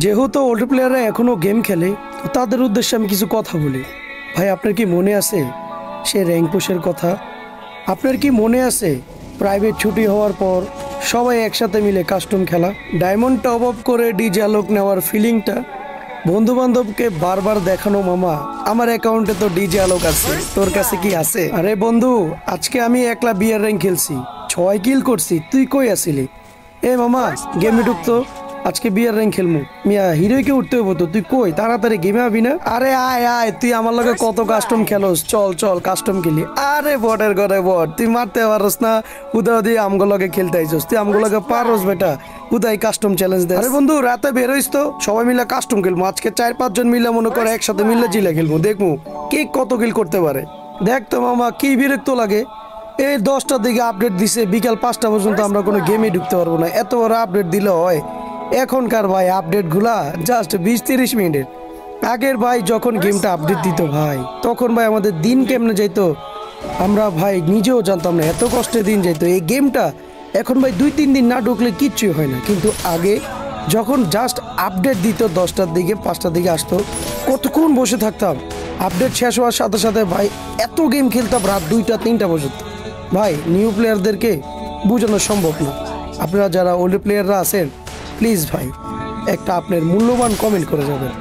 যেহেতু ওল্ড প্লেয়াররা এখনো গেম খেলে, তো তাদের উদ্দেশ্যে আমি কিছু কথা বলি। ভাই, আপনার কি মনে আছে সে র্যাঙ্ক পুশের কথা? আপনার কি মনে আছে প্রাইভেট ছুটি হওয়ার পর সবাই একসাথে মিলে কাস্টম খেলা, ডায়মন্ড টপ আপ করে ডিজে আলোক নেওয়ার ফিলিংটা, বন্ধু বান্ধবকে বারবার দেখানো, মামা আমার অ্যাকাউন্টে তো ডিজে আলোক আছে, তোর কাছে কি আছে? আরে বন্ধু, আজকে আমি একলা বিয়ার র্যাঙ্ক খেলছি, 6 কিল করছি, তুই কই আসিলি? এ মামা, গেমে ঢুকতো, আজকে বিয়ার র্যাঙ্ক খেলমু। মিয়া হিরোইকে উঠতে হবো তো, তুই কই তাড়াতাড়ি গেমে আবি না? আরে আয় আয়, তুই আমার লগে কত কাস্টম খেলোস, চল চল কাস্টম খেলি। আরে বটের ঘরে বট, তুই মারতে পারস না, উদয় আমগো লগে খেলতে আইছস, তুই আমগো লগে পারস বেটা, উদয় কাস্টম চ্যালেঞ্জ দে। আরে বন্ধু, রাতে বেরোইস তো, সবাই মিলে কাস্টম খেলবো আজকে, 4-5 জন মিলে মনে করে একসাথে মিলে জিলে খেলবো, দেখবো কে কত কিল করতে পারে। দেখ তো মামা, কি বিরক্ত লাগে, এই 10টার দিকে আপডেট দিছে, বিকাল 5টা পর্যন্ত আমরা কোনো গেমে ঢুকতে পারবো না, এত বড় আপডেট দিলে হয়? এখনকার ভাই আপডেট গুলা জাস্ট 20-30 মিনিটের। আগের ভাই যখন গেমটা আপডেট দিত ভাই, তখন ভাই আমাদের দিন কেমনে যাইতো আমরা ভাই নিজেও জানতাম না, এত কষ্টে দিন যাইতো এই গেমটা। এখন ভাই 2-3 দিন না ঢুকলে কিচ্ছুই হয় না, কিন্তু আগে যখন জাস্ট আপডেট দিত 10টার দিকে 5টার দিকে আসতো, কতক্ষণ বসে থাকতাম। আপডেট শেষ হওয়ার সাথে সাথে ভাই এত গেম খেলতাম রাত 2টা-3টা পর্যন্ত। ভাই নিউ প্লেয়ারদেরকে বোঝানো সম্ভব না। আপনারা যারা ওল্ড প্লেয়াররা আছেন, প্লিজ ভাই একটা আপনার মূল্যবান কমেন্ট করে যাবেন।